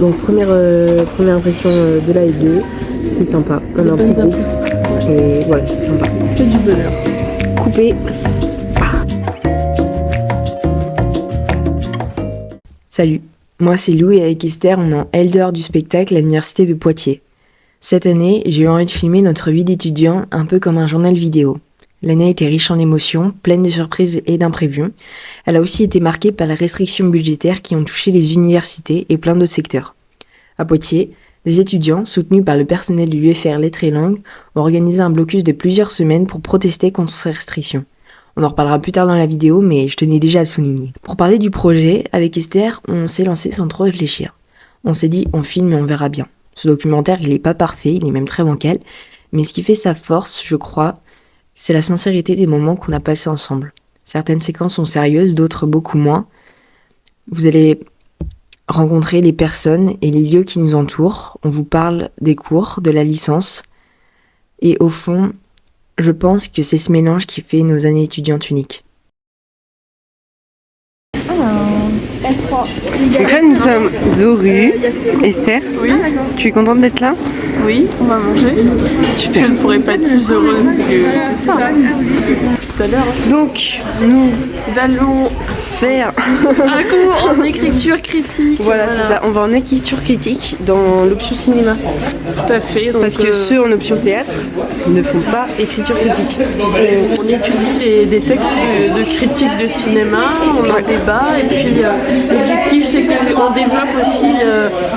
donc première impression de la L2, c'est sympa. On a un petit groupe et voilà, c'est sympa. Que du bonheur. Coupé. Salut, moi c'est Lou et avec Esther, on est en L2 du spectacle à l'université de Poitiers. Cette année, j'ai eu envie de filmer notre vie d'étudiant un peu comme un journal vidéo. L'année a été riche en émotions, pleine de surprises et d'imprévus. Elle a aussi été marquée par les restrictions budgétaires qui ont touché les universités et plein d'autres secteurs. À Poitiers, des étudiants, soutenus par le personnel de l'UFR Lettres et Langues, ont organisé un blocus de plusieurs semaines pour protester contre ces restrictions. On en reparlera plus tard dans la vidéo, mais je tenais déjà à le souligner. Pour parler du projet, avec Esther, on s'est lancé sans trop réfléchir. On s'est dit, on filme et on verra bien. Ce documentaire, il n'est pas parfait, il est même très bancal, mais ce qui fait sa force, je crois, c'est la sincérité des moments qu'on a passés ensemble. Certaines séquences sont sérieuses, d'autres beaucoup moins. Vous allez rencontrer les personnes et les lieux qui nous entourent. On vous parle des cours, de la licence. Et au fond, je pense que c'est ce mélange qui fait nos années étudiantes uniques. Donc là, nous sommes aux rues. Esther, oui. Tu es contente d'être là? Oui, on va manger. Super. Je ne pourrais pas être plus heureuse que ça. Tout à l'heure. Donc, nous allons faire un cours en écriture critique. Voilà, c'est ça. On va en écriture critique dans l'option cinéma. Tout à fait. Donc, parce que ceux en option théâtre ne font pas écriture critique. On étudie des textes de critique de cinéma, on en débat, et puis l'objectif c'est qu'on développe aussi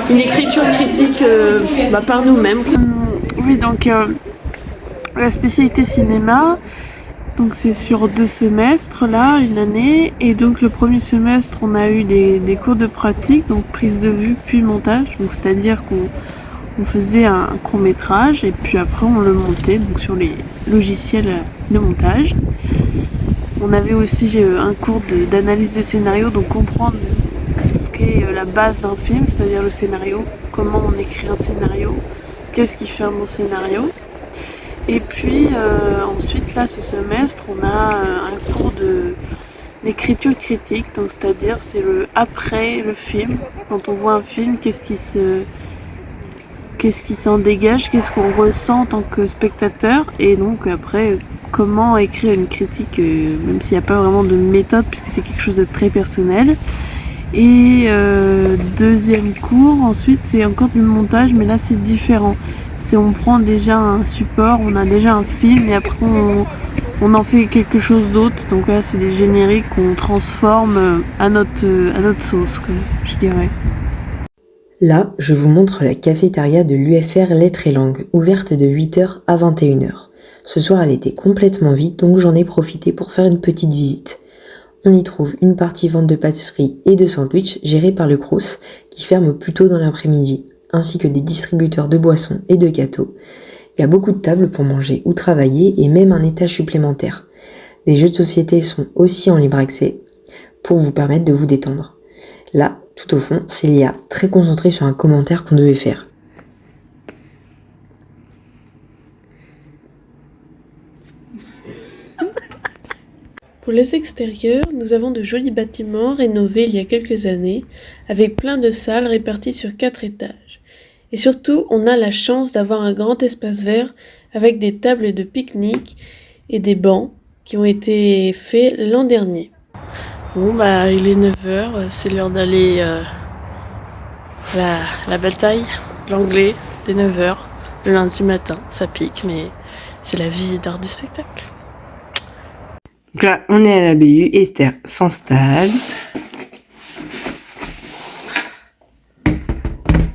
une écriture critique par nous-mêmes. Oui, donc la spécialité cinéma, donc c'est sur 2 semestres là, une année, et donc le premier semestre on a eu des cours de pratique, donc prise de vue puis montage, donc c'est-à-dire qu'on faisait un court métrage et puis après on le montait donc sur les logiciels de montage. On avait aussi un cours d'analyse de scénario, donc comprendre ce qu'est la base d'un film, c'est-à-dire le scénario, comment on écrit un scénario, qu'est-ce qui fait un bon scénario. Et puis ensuite là ce semestre on a un cours d'écriture critique, donc c'est-à-dire c'est le après le film. Quand on voit un film, qu'est-ce qui s'en dégage, qu'est-ce qu'on ressent en tant que spectateur, et donc après comment écrire une critique, même s'il n'y a pas vraiment de méthode puisque c'est quelque chose de très personnel. Et deuxième cours ensuite c'est encore du montage, mais là c'est différent. On prend déjà un support, on a déjà un film et après on en fait quelque chose d'autre. Donc là c'est des génériques qu'on transforme à notre sauce, je dirais. Là, je vous montre la cafétéria de l'UFR Lettres et Langues, ouverte de 8h à 21h. Ce soir, elle était complètement vide, donc j'en ai profité pour faire une petite visite. On y trouve une partie vente de pâtisserie et de sandwichs gérée par le Crous, qui ferme plus tôt dans l'après-midi, ainsi que des distributeurs de boissons et de gâteaux. Il y a beaucoup de tables pour manger ou travailler et même un étage supplémentaire. Les jeux de société sont aussi en libre accès pour vous permettre de vous détendre. Là, tout au fond, c'est Léa, très concentrée sur un commentaire qu'on devait faire. Pour les extérieurs, nous avons de jolis bâtiments rénovés il y a quelques années, avec plein de salles réparties sur 4 étages. Et surtout, on a la chance d'avoir un grand espace vert avec des tables de pique-nique et des bancs qui ont été faits l'an dernier. Bon, il est 9h, c'est l'heure d'aller la bataille, l'anglais, dès 9h, le lundi matin. Ça pique, mais c'est la vie d'art du spectacle. Donc là, on est à la BU, Esther s'installe.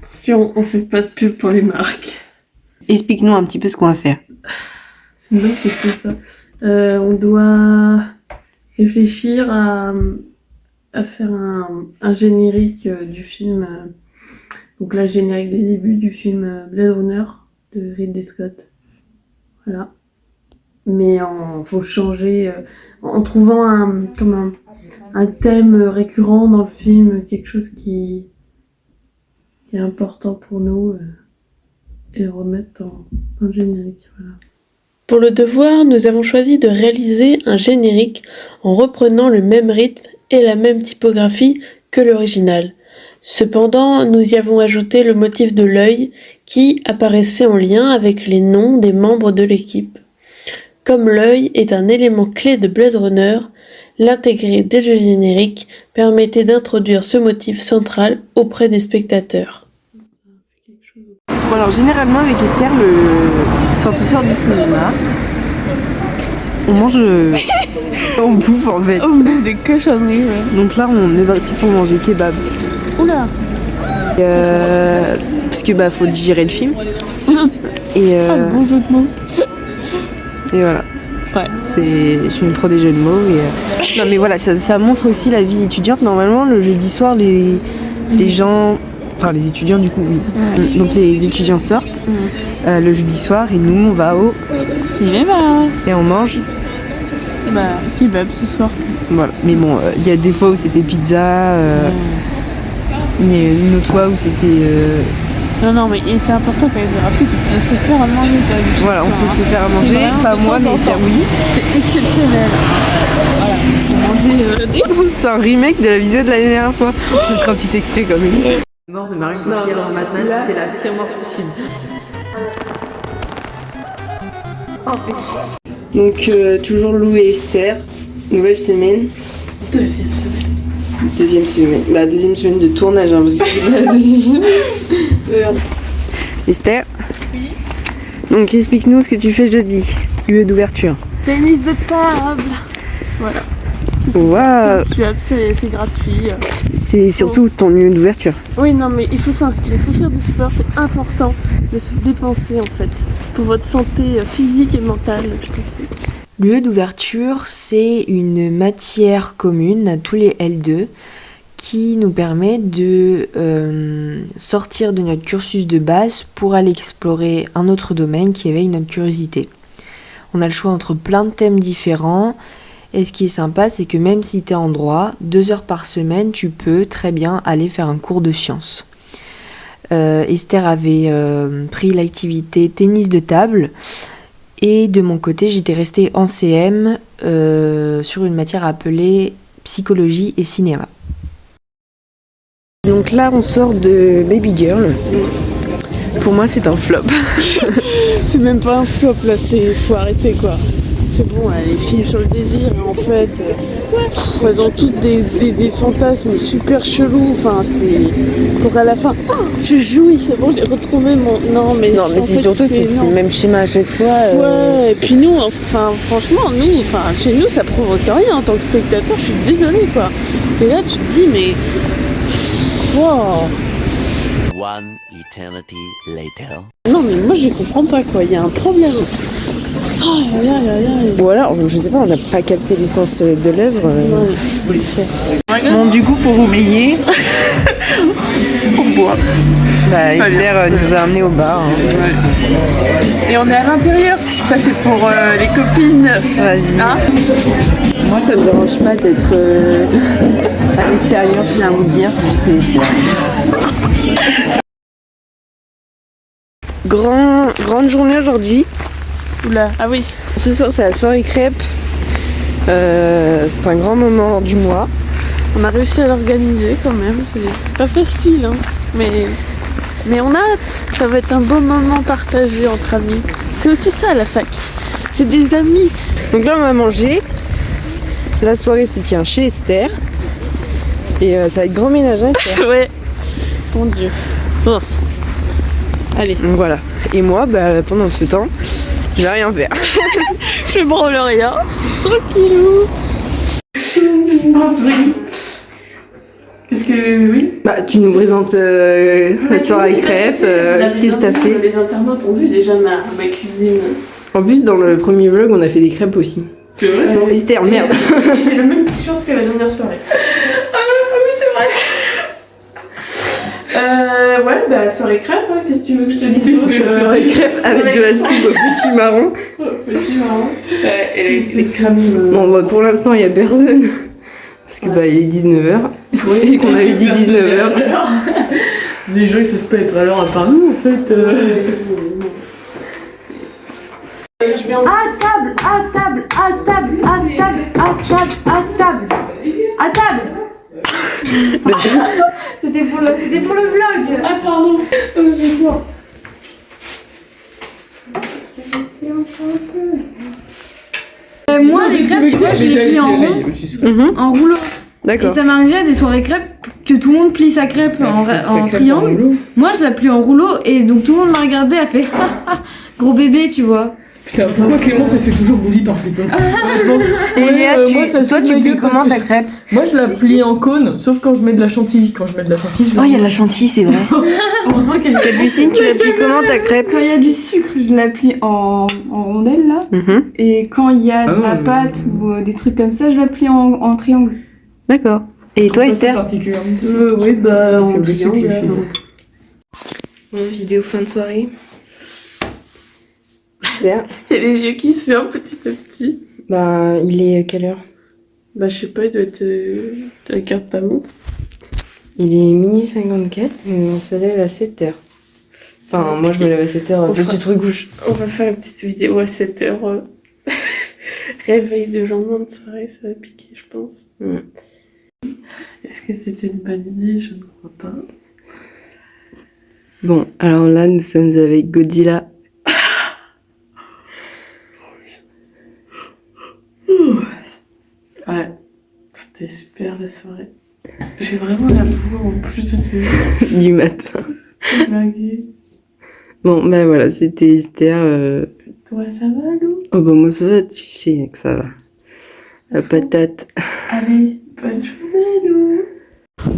Attention, on fait pas de pub pour les marques. Explique-nous un petit peu ce qu'on va faire. C'est une bonne question ça. On doit réfléchir à faire un générique du film. Donc là, générique des débuts du film Blade Runner de Ridley Scott. Voilà. Mais faut changer en trouvant un thème récurrent dans le film, quelque chose qui est important pour nous, et le remettre en générique. Voilà. Pour le devoir, nous avons choisi de réaliser un générique en reprenant le même rythme et la même typographie que l'original. Cependant, nous y avons ajouté le motif de l'œil qui apparaissait en lien avec les noms des membres de l'équipe. Comme l'œil est un élément clé de Blade Runner, l'intégrer dès le générique permettait d'introduire ce motif central auprès des spectateurs. Bon alors généralement avec Esther, quand on sort du cinéma, on mange, on bouffe en fait. On bouffe des cochonneries, ouais. Donc là on est parti pour manger kebab. Oula. Parce que faut digérer le film. Et, bon jeu de mots. et voilà. Ouais. Je suis une pro des jeux de mots. Et, non mais voilà, ça montre aussi la vie étudiante. Normalement le jeudi soir les gens... Enfin les étudiants du coup oui. Ouais. Donc les étudiants sortent le jeudi soir et nous on va au cinéma. Et on mange kebab ce soir. Voilà. Mais bon, il y a des fois où c'était pizza, il y a une autre fois où c'était... Non mais c'est important quand même de rappeler qu'il sait se faire à manger. Voilà, on sait se faire à manger, pas moi mais Esther oui. C'est exceptionnel. Voilà, manger des... C'est un remake de la vidéo de l'année dernière fois. Je vais faire un petit extrait comme une. Mort de Marie en matin, c'est la pire mort possible. Donc toujours Lou et Esther, nouvelle semaine. Deuxième semaine. Deuxième semaine de tournage, parce que c'est pas la deuxième semaine. Esther. Oui. Donc explique-nous ce que tu fais jeudi, UE d'ouverture. Tennis de table. Voilà. Waouh. C'est gratuit. C'est surtout ton lieu d'ouverture. Oui, non, mais il faut s'inscrire, il faut faire du sport, c'est important de se dépenser en fait, pour votre santé physique et mentale, je pense. L'UE d'ouverture, c'est une matière commune à tous les L2 qui nous permet de sortir de notre cursus de base pour aller explorer un autre domaine qui éveille notre curiosité. On a le choix entre plein de thèmes différents. Et ce qui est sympa, c'est que même si tu es en droit, 2 heures par semaine, tu peux très bien aller faire un cours de sciences. Esther avait pris l'activité tennis de table. Et de mon côté, j'étais restée en CM sur une matière appelée psychologie et cinéma. Donc là, on sort de Baby Girl. Pour moi, c'est un flop. C'est même pas un flop, là, faut arrêter quoi. C'est bon, les filles sur le désir, en fait, elles ont toutes des fantasmes super chelous, enfin c'est... Pour à la fin, je jouis, c'est bon, j'ai retrouvé mon... Non mais c'est surtout c'est le même schéma à chaque fois. Ouais, et puis nous, enfin franchement, chez nous ça provoque rien en tant que spectateur, je suis désolée quoi. Et là tu te dis mais... Wow. One eternity later. Non mais moi je comprends pas quoi, il y a un problème. Ou alors, je sais pas, on n'a pas capté l'essence de l'œuvre. Bon, du coup, pour oublier, on boit. Esther nous a amenés au bar. Et on est à l'intérieur, ça c'est pour les copines. Vas-y. Hein, moi, ça me dérange pas d'être à l'extérieur, je viens vous le dire, si je sais Esther. Grande journée aujourd'hui. Oula, ah oui. Ce soir c'est la soirée crêpes. C'est un grand moment du mois. On a réussi à l'organiser quand même. C'est pas facile, hein. Mais on a hâte. Ça va être un beau moment partagé entre amis. C'est aussi ça la fac. C'est des amis. Donc là on va manger. La soirée se tient chez Esther. Et ça va être grand ménage, hein, Esther. Ouais. Mon Dieu. Bon. Allez. Donc voilà. Et moi, pendant ce temps, je vais rien faire. Je branle rien, c'est tranquillou. Qu'est-ce que... Oui. Tu nous présentes la soirée crêpes, qu'est-ce que t'as fait? Les internautes ont vu déjà ma cuisine. En plus, dans le premier vlog, on a fait des crêpes aussi. C'est vrai? Non, Esther, merde. J'ai le même t-shirt que la dernière soirée. Ah oui, c'est vrai. Ouais, soirée crêpes, hein. Qu'est-ce que tu veux que je te dise? Soirée crêpes avec de la soupe au petit marron. Petit marron. Et les crèmes. Bon, pour l'instant, il n'y a personne. Parce que il est 19h. Et qu'on avait dit 19h. Les gens ils savent pas être à l'heure à part nous en fait. À table, à table, à table, à table, à table, à table, à table. C'est C'était pour le vlog. Ah, pardon. J'ai peur. Moi, les crêpes, tu vois, je les plie en rond, en rouleau. Et D'accord. ça m'arrivait à des soirées crêpes que tout le monde plie sa crêpe en triangle. Moi, je la plie en rouleau et donc tout le monde m'a regardé, a fait gros bébé, tu vois. Putain, pourquoi Clémence elle se fait toujours bully par ses potes? Et Léa, toi, tu plies comment ta crêpe? crêpe? Moi je la plie en cône, sauf quand je mets de la chantilly. Quand je mets de la chantilly, je la Oh, il y a de la chantilly, c'est vrai. Heureusement qu'elle Capucine, tu la plies comment ta crêpe? Quand il y a du sucre, je la plie en rondelles là. Et quand il y a de la pâte ou des trucs comme ça, je la plie en triangle. D'accord. Et toi, Esther? particulièrement. Oui, bah, C'est en au-dessus que les triangle. filles. Bon, vidéo fin de soirée. Esther? Il y a les yeux qui se ferment petit à petit. Bah, il est quelle heure? Bah, je sais pas, il doit être. Tu regardes ta montre. Il est minuit 54 et on se lève à 7h. Enfin, moi je me lève à 7h, On après fera- tu te recouches. On va faire une petite vidéo à 7h. Réveil de lendemain de soirée, ça va piquer, je pense. Est-ce que c'était une bonne idée? Je ne crois pas. Bon, alors là, nous sommes avec Godzilla. Ouais, c'était super la soirée. J'ai vraiment la voix en plus de Du matin. blaguer. Bon, bah voilà, c'était Esther. Toi, ça va, Lou? Oh bah moi ça va, tu sais que ça va. La patate. Allez, bonne journée, Lou.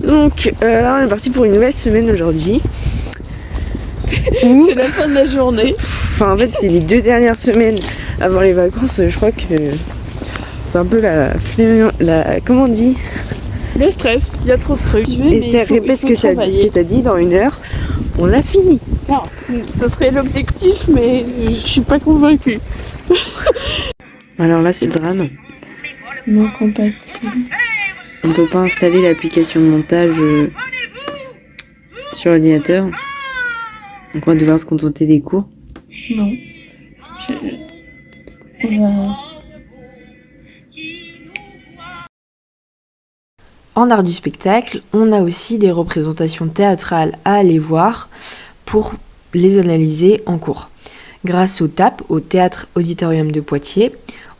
Donc, là on est parti pour une nouvelle semaine aujourd'hui. C'est la fin de la journée. Enfin, en fait, c'est les 2 dernières semaines avant les vacances. Je crois que c'est un peu comment on dit? Le stress, il y a trop de trucs. Esther, répète ce que t'as dit dans 1 heure. On l'a fini. Non, ce serait l'objectif, mais je suis pas convaincue. Alors là, c'est le drame. Non compatible. On peut pas installer l'application de montage sur l'ordinateur. Donc on va devoir se contenter des cours. Non. En art du spectacle, on a aussi des représentations théâtrales à aller voir pour les analyser en cours. Grâce au TAP, au Théâtre Auditorium de Poitiers,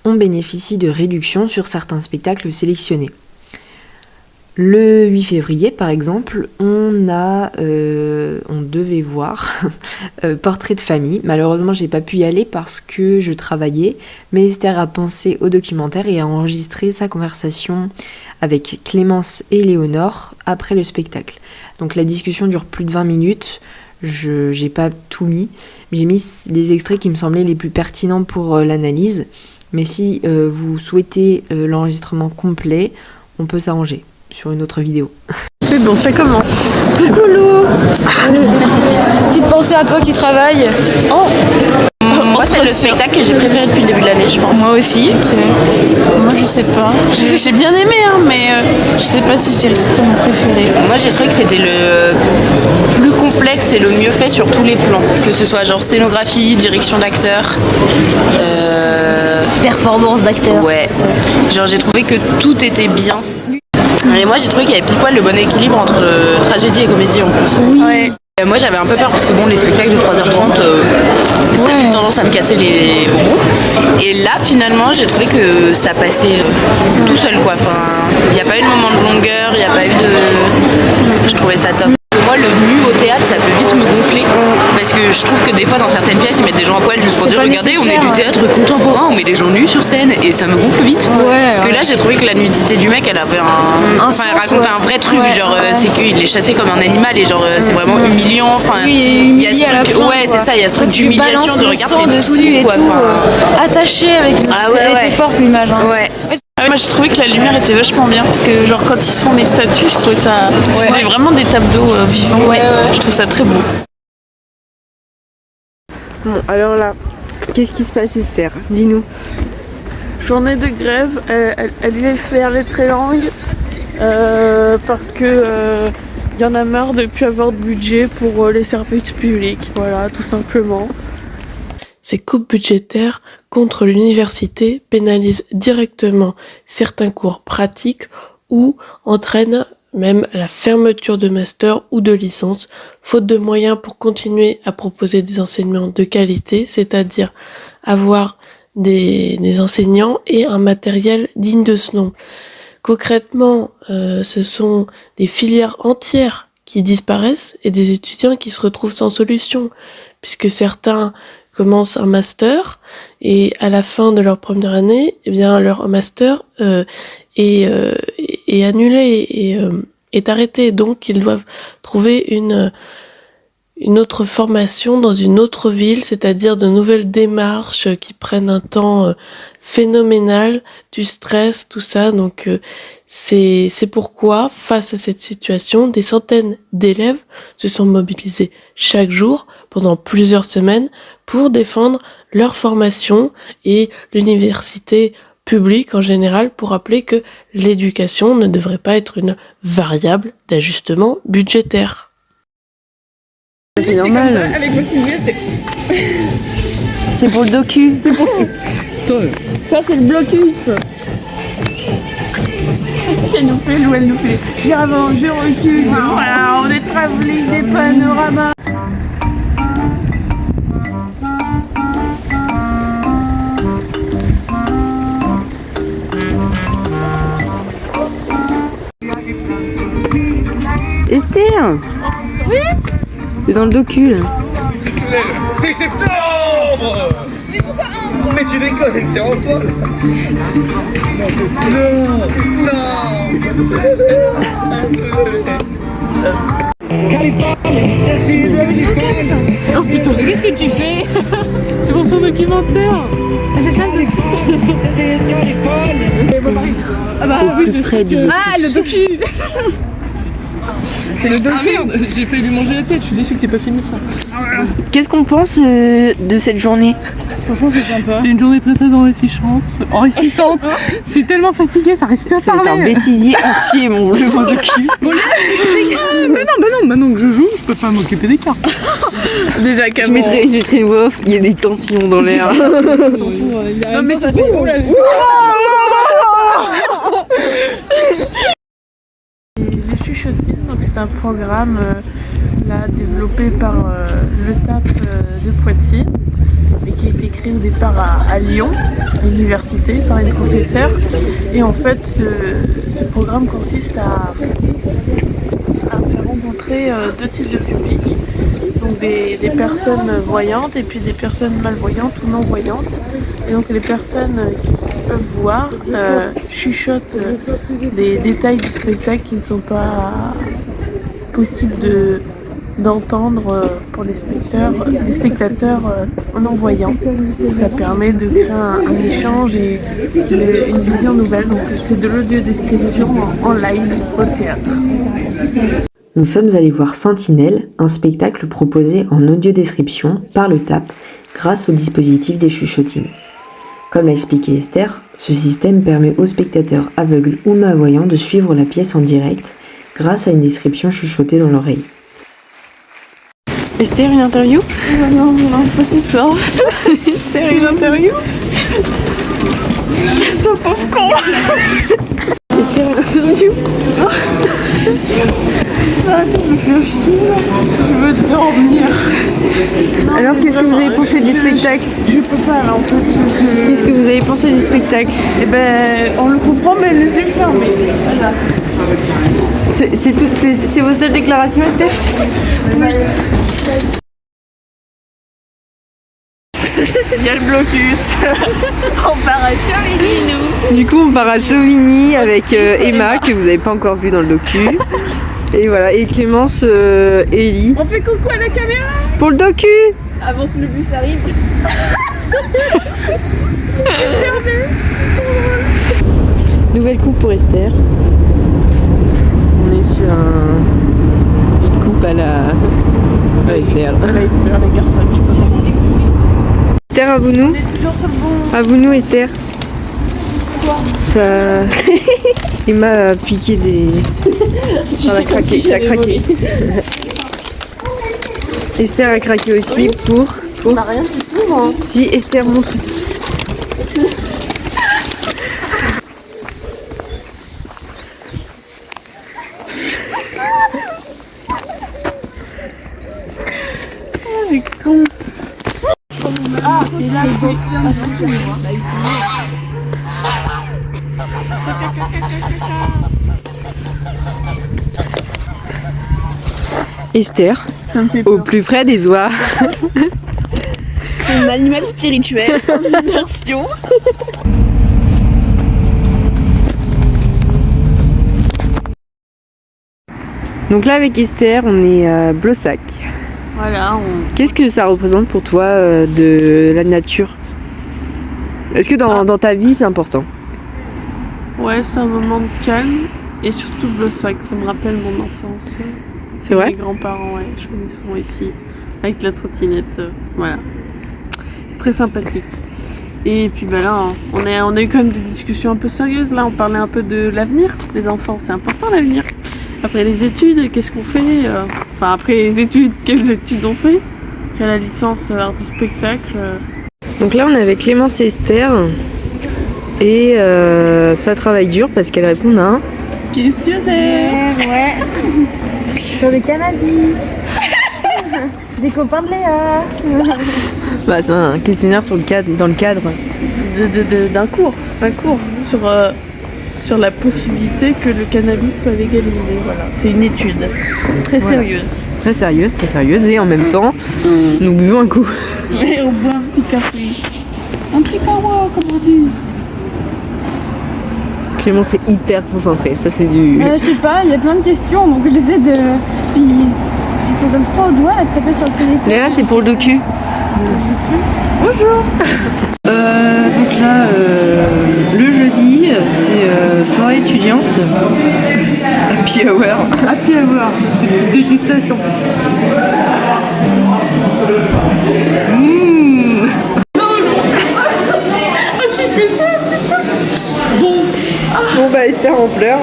on bénéficie de réductions sur certains spectacles sélectionnés. Le 8 février, par exemple, on devait voir Portrait de famille. Malheureusement, j'ai pas pu y aller parce que je travaillais, mais Esther a pensé au documentaire et a enregistré sa conversation avec Clémence et Léonore après le spectacle. Donc la discussion dure plus de 20 minutes. J'ai pas tout mis, mais j'ai mis les extraits qui me semblaient les plus pertinents pour l'analyse. Mais si vous souhaitez l'enregistrement complet, on peut s'arranger sur une autre vidéo. C'est bon, ça commence. Coucou Lou. Petite pensée à toi qui travaille. Moi, c'est le spectacle que j'ai préféré depuis le début de l'année, je pense. Moi aussi. Moi, je sais pas. J'ai bien aimé, hein, mais je sais pas si je dirais que c'était mon préféré. Moi, j'ai trouvé que c'était le plus complexe et le mieux fait sur tous les plans. Que ce soit genre scénographie, direction d'acteur. Performance d'acteur. Ouais. Genre, j'ai trouvé que tout était bien. Et moi, j'ai trouvé qu'il y avait pile poil le bon équilibre entre tragédie et comédie en plus. Oui. Ouais. Moi, j'avais un peu peur parce que bon, les spectacles de 3h30, ça avait tendance à me casser les bonbons. Et là, finalement, j'ai trouvé que ça passait tout seul, quoi. Enfin, il n'y a pas eu de moment de longueur, il n'y a pas eu de... Je trouvais ça top. Moi, le nu au théâtre, ça peut vite me gonfler. Parce que je trouve que des fois, dans certaines pièces, ils mettent des gens à poil juste pour dire regardez, on est du théâtre contemporain, on met des gens nus sur scène. Et ça me gonfle vite. Que là, j'ai trouvé que la nudité du mec, elle avait enfin, elle racontait un vrai truc. Genre, c'est qu'il est chassé comme un animal et genre, c'est vraiment humiliant. Enfin, il y a ce truc. Ouais, c'est ça, il y a ce truc d'humiliation de regarder dessus et quoi, tout. Attaché avec. Elle était forte l'image. Ouais. Moi, j'ai trouvé que la lumière était vachement bien parce que genre quand ils se font les statues, je trouvais ça. C'est vraiment des tableaux vivants. Je trouve ça très beau. Bon, alors là, qu'est-ce qui se passe, Esther? Dis-nous. Journée de grève, elle lui faire les très langues parce que y en a marre de plus avoir de budget pour les services publics. Voilà, tout simplement. Ces coupes budgétaires contre l'université pénalisent directement certains cours pratiques ou entraînent même à la fermeture de master ou de licence, faute de moyens pour continuer à proposer des enseignements de qualité, c'est-à-dire avoir des enseignants et un matériel digne de ce nom. Concrètement, ce sont des filières entières qui disparaissent et des étudiants qui se retrouvent sans solution, puisque certains commencent un master et à la fin de leur première année, eh bien leur master est annulé et est arrêté. Donc ils doivent trouver une autre formation dans une autre ville, c'est-à-dire de nouvelles démarches qui prennent un temps phénoménal, du stress, tout ça. Donc c'est pourquoi, face à cette situation, des centaines d'élèves se sont mobilisés chaque jour pendant plusieurs semaines pour défendre leur formation et l'université publique en général, pour rappeler que l'éducation ne devrait pas être une variable d'ajustement budgétaire. C'est normal. Avec mon team, C'est pour le docu. ça c'est le blocus. Qu'est-ce qu'elle nous fait, Lou? Elle nous fait j'avance, je recule. Voilà, on est travelling des panoramas. Esther. Oui. C'est dans le docu là. C'est septembre. Mais pourquoi Ambre? Mais tu déconnes, c'est Antoine. Oh putain, mais qu'est-ce que tu fais? C'est pour son documentaire. Ah, c'est ça le docu. Ah bah oui, je sais que... Ah, le docu. C'est le docu. Ah merde, j'ai failli lui manger la tête, je suis déçue que t'aies pas filmé ça. Qu'est-ce qu'on pense de cette journée? Franchement, c'est sympa. C'était une journée très très enrichissante. Je suis tellement fatiguée, ça reste plus à parler. C'est un bêtisier entier, mon docu. Maintenant que je joue, je peux pas m'occuper des cartes. Déjà qu'avant... Je mettrai une voix off, il y a des tensions dans l'air. Attention, il a mais ça fait... Les chuchotines, donc c'est un programme là, développé par le TAP de Poitiers et qui a été créé au départ à Lyon, à l'université, par une professeure. Et en fait, ce programme consiste à faire rencontrer deux types de publics, donc des personnes voyantes et puis des personnes malvoyantes ou non-voyantes. Et donc les personnes qui peuvent voir chuchotent des détails du spectacle qui ne sont pas possibles d'entendre pour les spectateurs non-voyants. Ça permet de créer un échange et une vision nouvelle. Donc c'est de l'audio-description en live au théâtre. Nous sommes allés voir Sentinelle, un spectacle proposé en audio-description par le TAP grâce au dispositif des chuchotines. Comme l'a expliqué Esther, ce système permet aux spectateurs aveugles ou malvoyants de suivre la pièce en direct grâce à une description chuchotée dans l'oreille. Esther, une interview? Non, pas ce soir. Esther, une interview? Qu'est-ce que pauvre con? Esther, une interview? Arrête de me faire chier, je veux dormir. Non, alors, qu'est-ce que vous avez pensé du spectacle? Je peux pas là en fait. Qu'est-ce que vous avez pensé du spectacle? Eh ben, on le comprend, mais les yeux fermés. Voilà. C'est vos seules déclarations, Esther? Oui. Il y a le blocus. On part à Chauvigny, nous. Du coup, on part à Chauvigny avec Emma, que vous n'avez pas encore vue dans le docu. Et voilà, et Clémence et Ellie. On fait coucou à la caméra pour le docu. Avant que le bus arrive. Nouvelle coupe pour Esther. On est sur une coupe à la Esther. À la Esther, les garçons, je peux pas. Esther, à vous nous. On est toujours sur le bon. À vous nous, Esther. Quoi? Ça... Emma a piqué des... Elle a craqué, t'as craqué. Esther a craqué aussi pour... On n'a rien du tout, moi. Si, Esther montre. c'est con. Ah, et là, c'est... Esther, au plus près des oies. C'est un animal spirituel, en immersion. Donc là avec Esther, on est à Blossac. Voilà, Qu'est-ce que ça représente pour toi de la nature? Est-ce que dans ta vie c'est important? Ouais, c'est un moment de calme. Et surtout Blossac, ça me rappelle mon enfance. C'est vrai? Mes grands-parents, ouais, je venais souvent ici. Avec la trottinette, voilà. Très sympathique. Et puis bah là, on a eu quand même des discussions un peu sérieuses. Là, on parlait un peu de l'avenir des enfants. C'est important l'avenir. Après les études, qu'est-ce qu'on fait Enfin, après les études, quelles études on fait? Après la licence art du spectacle. Donc là on est avec Clémence et Esther. Et ça travaille dur parce qu'elles répondent à un questionnaire. Ouais. Sur le cannabis. Des copains de Léa. Bah, c'est un questionnaire dans le cadre d'un cours sur la possibilité que le cannabis soit légalisé. Voilà, c'est une étude très sérieuse. Très sérieuse et en même temps, nous buvons un coup. Et on boit un petit café. Un petit kawa, comme on dit. Clémence est hyper concentrée, ça c'est du... Je sais pas, il y a plein de questions, donc j'essaie de... Puis, si ça donne froid au doigt, là, de taper sur le téléphone. Léa, c'est pour le docu. Bonjour. Donc là, le jeudi, c'est soirée étudiante. Happy hour. Happy hour, c'est une petite dégustation. Bon bah Esther en pleure.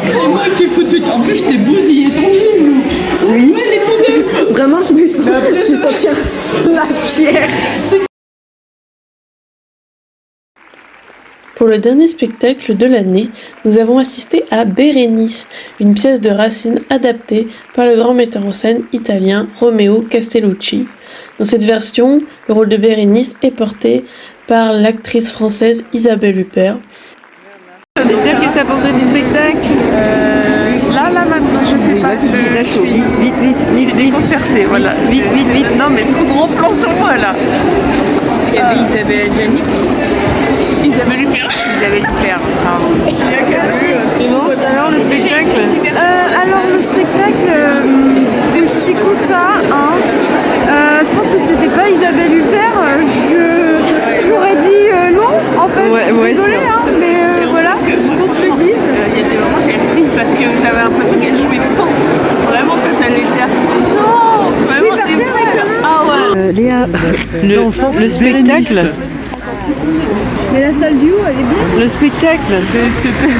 Et moi qui ai foutu... En plus, je t'ai bousillé ton jean. Oui. Vraiment, je vais sentir la pierre. Pour le dernier spectacle de l'année, nous avons assisté à Bérénice, une pièce de Racine adaptée par le grand metteur en scène italien Romeo Castellucci. Dans cette version, le rôle de Bérénice est porté par l'actrice française Isabelle Huppert. Esther, qu'est-ce que t'as pensé du spectacle? Là, maintenant, je sais pas. Tout de suite, à chaud. Vite. Déconcerté, voilà. Vite. Non, mais trop gros plan sur moi, là. Il y avait Isabelle Adjani. Isabelle Huppert, pardon. Clémence, alors le spectacle? Alors le spectacle, c'est coup ça, hein. Je pense que c'était pas Isabelle Huppert, j'aurais dit non, en fait. Ouais, Désolée, hein, mais voilà, qu'on se le dise. Il y a des moments j'ai ri parce que j'avais l'impression qu'elle jouait faux. Vraiment que t'allais dire non, vraiment des fois. Ah ouais. Léa, le spectacle. Mais la salle du haut, elle est bien. Le spectacle. C'était...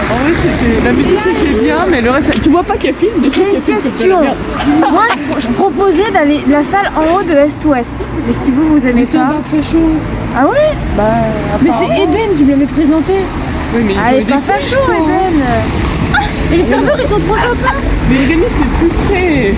En vrai, la musique était bien, mais le reste... Tu vois pas qu'elle filme? J'ai une question. Moi, je proposais d'aller la salle en haut de Est-Ouest. Mais si vous aimez pas... fait chaud. Ah ouais? Mais c'est Eben qui me l'avait présenté. Oui, mais elle est pas facho, Eben. Et les serveurs, ils sont trop sympas. Mais les amis, c'est plus près.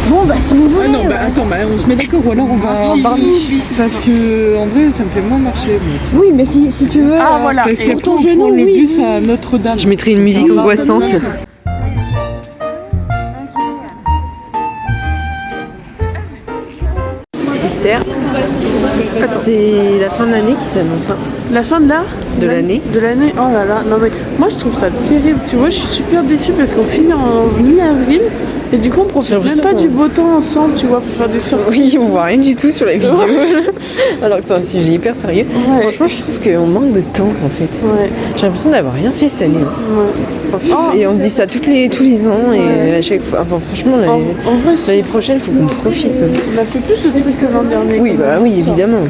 Bon, bah si vous voulez. Ah non, bah attends, on se met d'accord ou alors on va en Barniche. Parce que en vrai, ça me fait moins marcher. Mais oui, mais si tu veux. Ah voilà, parce pour ton genou, le bus à Notre-Dame. Je mettrai une musique angoissante. Esther, c'est la fin de l'année qui s'annonce. La fin de là? De l'année. De l'année. Oh là là. Non mais moi je trouve ça terrible. Tu vois, je suis super déçue parce qu'on finit en mi-avril et du coup on profite même pas du beau temps ensemble, tu vois, pour faire des sorties. Oui, on voit rien du tout sur la vidéo. Alors que c'est un sujet hyper sérieux. Ouais. Franchement, je trouve qu'on manque de temps en fait. Ouais. J'ai l'impression d'avoir rien fait cette année. Ouais. Et on se dit ça tous les ans et à chaque fois. Enfin, franchement, En vrai, l'année prochaine, il faut qu'on profite. On a fait plus de trucs que l'an dernier. Oui, bah oui, évidemment.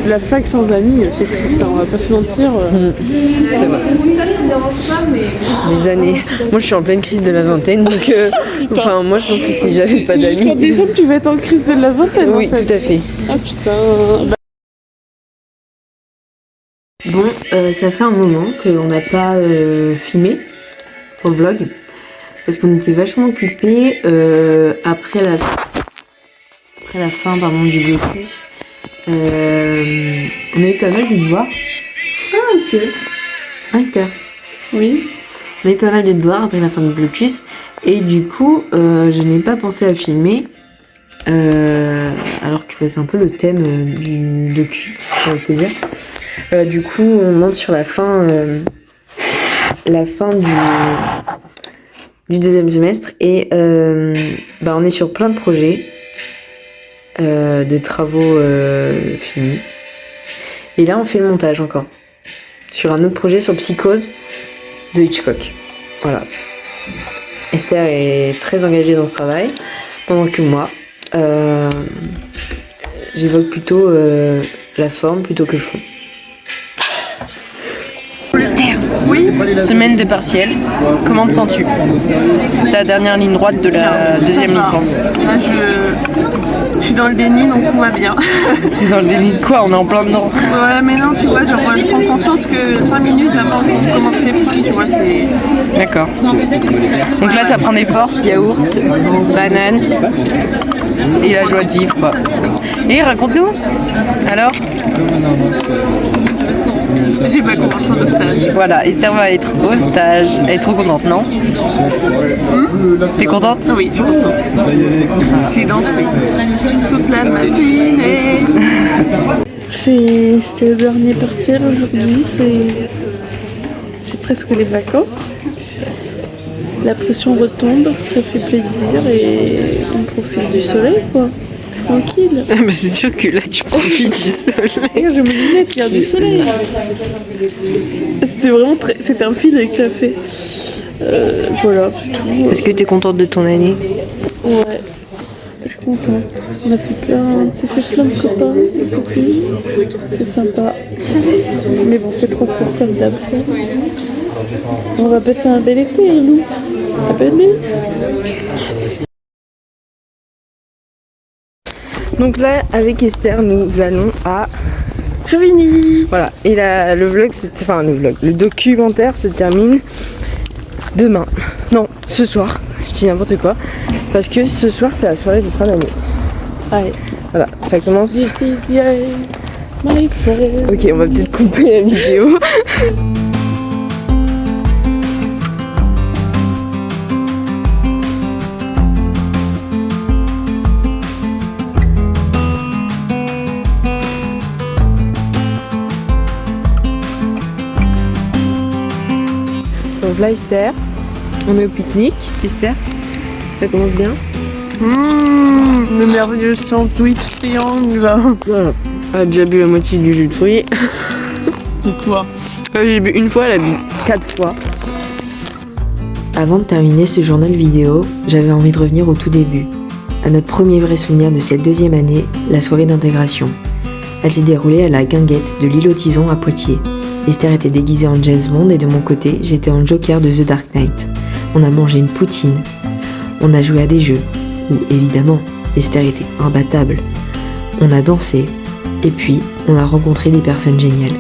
La fac sans amis, c'est triste, hein, on va pas se mentir. C'est vrai. Les années. Moi, je suis en pleine crise de la vingtaine, donc enfin, moi, je pense que si j'avais pas d'amis. Jusqu'en décembre, tu vas être en crise de la vingtaine. Oui, en fait. tout à fait. Ah putain. Bon, ça fait un moment qu'on n'a pas filmé pour le vlog parce qu'on était vachement occupés après après la fin par du blocus, on a eu pas mal de devoirs. Ah, ok. Ah, Esther. Oui. On a eu pas mal de devoirs après la fin du blocus. Et du coup, je n'ai pas pensé à filmer. Alors que c'est un peu le thème du docu, j'ai envie de te dire. Du coup, on monte sur la fin du deuxième semestre et on est sur plein de projets de travaux finis. Et là, on fait le montage encore sur un autre projet sur Psychose de Hitchcock. Voilà. Esther est très engagée dans ce travail, pendant que moi, j'évoque plutôt la forme plutôt que le fond. Esther, oui. Semaine de partiel, comment te sens-tu? C'est la dernière ligne droite de la deuxième licence. Là, je suis dans le déni, donc tout va bien. C'est dans le déni de quoi? On est en plein dedans. Ouais, mais non, tu vois, genre, je prends conscience que 5 minutes avant de commencer les trucs, tu vois, c'est... D'accord. Donc là, ça prend des forces, yaourt, banane et la joie de vivre, quoi. Et raconte-nous, alors? J'ai ma convention de stage. Voilà, Esther va être au stage. Elle est trop contente, non? T'es contente? Oui, je suis contente. J'ai dansé toute la matinée. C'était le dernier partiel aujourd'hui, c'est presque les vacances. La pression retombe, ça fait plaisir et on profite du soleil, quoi. Tranquille. Mais c'est sûr que là tu profites du soleil. Regarde, je me lunettes, il y a du soleil. C'était vraiment c'était un fil avec la fée. Voilà, c'est tout. Est-ce que tu es contente de ton année? Ouais, je suis contente. On s'est fait plein de copains, de copines. C'est sympa. Mais bon, c'est trop court comme d'hab. On va passer un bel été, nous. Venez. Donc là, avec Esther, nous allons à Chauvigny. Voilà, et le documentaire se termine demain. Non, ce soir. Je dis n'importe quoi. Parce que ce soir, c'est la soirée de fin d'année. Ouais. Voilà, ça commence. This is the end, my friend. Ok, on va peut-être couper la vidéo. Donc là, Esther, on est au pique-nique. Esther, ça commence bien? Le merveilleux sandwich triangle. Voilà. Elle a déjà bu la moitié du jus de fruits. C'est quoi? J'ai bu une fois, elle a bu 4 fois. Avant de terminer ce journal vidéo, j'avais envie de revenir au tout début, à notre premier vrai souvenir de cette deuxième année, la soirée d'intégration. Elle s'est déroulée à la guinguette de l'île aux Tisons à Poitiers. Esther était déguisée en James Bond et de mon côté, j'étais en Joker de The Dark Knight. On a mangé une poutine. On a joué à des jeux, où évidemment, Esther était imbattable. On a dansé, et puis on a rencontré des personnes géniales.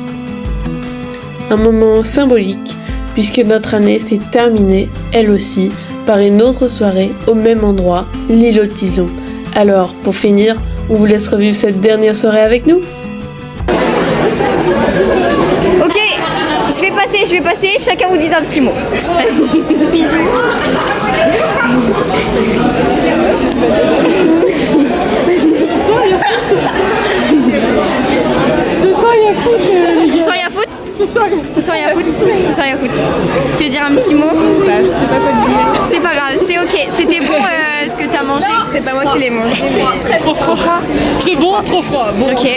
Un moment symbolique, puisque notre année s'est terminée, elle aussi, par une autre soirée au même endroit, l'île aux Tisons. Alors, pour finir, on vous laisse revivre cette dernière soirée avec nous. Ok, je vais passer, chacun vous dit un petit mot. Vas-y. Bisous. Ce soir, il y a foot, les gars. Ce soir, il y a foot. Ce soir, il y a foot. Ce soir, il y a foot. Tu veux dire un petit mot? Bah, je sais pas quoi dire. C'est pas grave, c'est ok. C'était bon ce que t'as mangé? C'est pas moi qui l'ai mangé. Mais... Trop froid. Très bon, trop froid. Bon. Ok.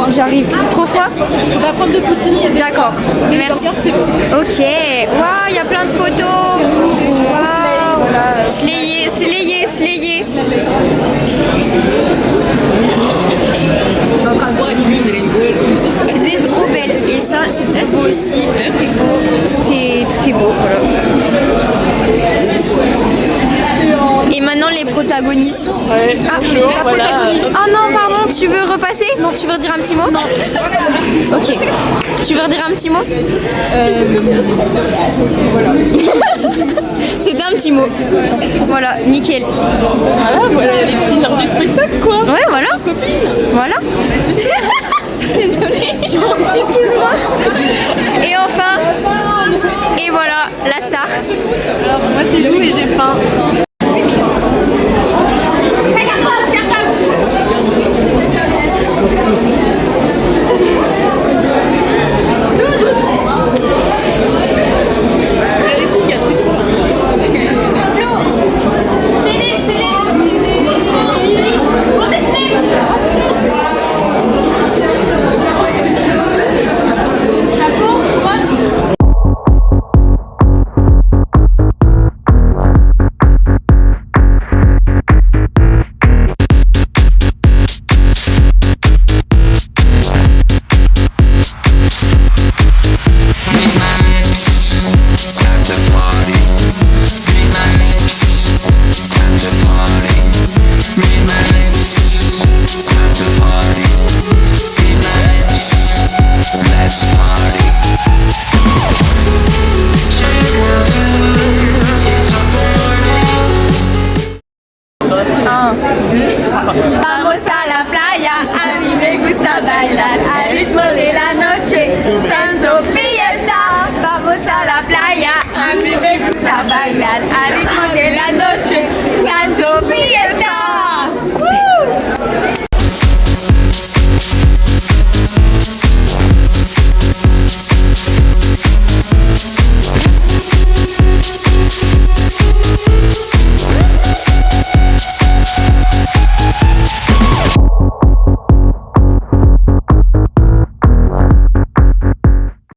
J'arrive. Trop froid? On va prendre de poutine. D'accord. Merci. Ok. Waouh, il y a plein de photos. Waouh. Slayé. Je suis en train de boire et puis j'ai une gueule. Vous êtes trop belle. Et ça, c'est trop beau aussi. Tout est beau. Tout est beau. Voilà. Et maintenant les protagonistes. Ouais. Ah, voilà. Ah non, pardon, tu veux repasser? Non, tu veux redire un petit mot? Non. Ok. Tu veux redire un petit mot? Voilà. C'était un petit mot. Voilà, nickel. Voilà les petits arts du spectacle. Voilà. Désolée. Excuse-moi. Et enfin, et voilà, la star. Alors, moi c'est Lou et j'ai faim. Vamos a la playa, a mí me gusta bailar al ritmo de la noche, senso fiesta. Vamos a la playa, a mí me gusta bailar al ritmo de la noche, senso fiesta.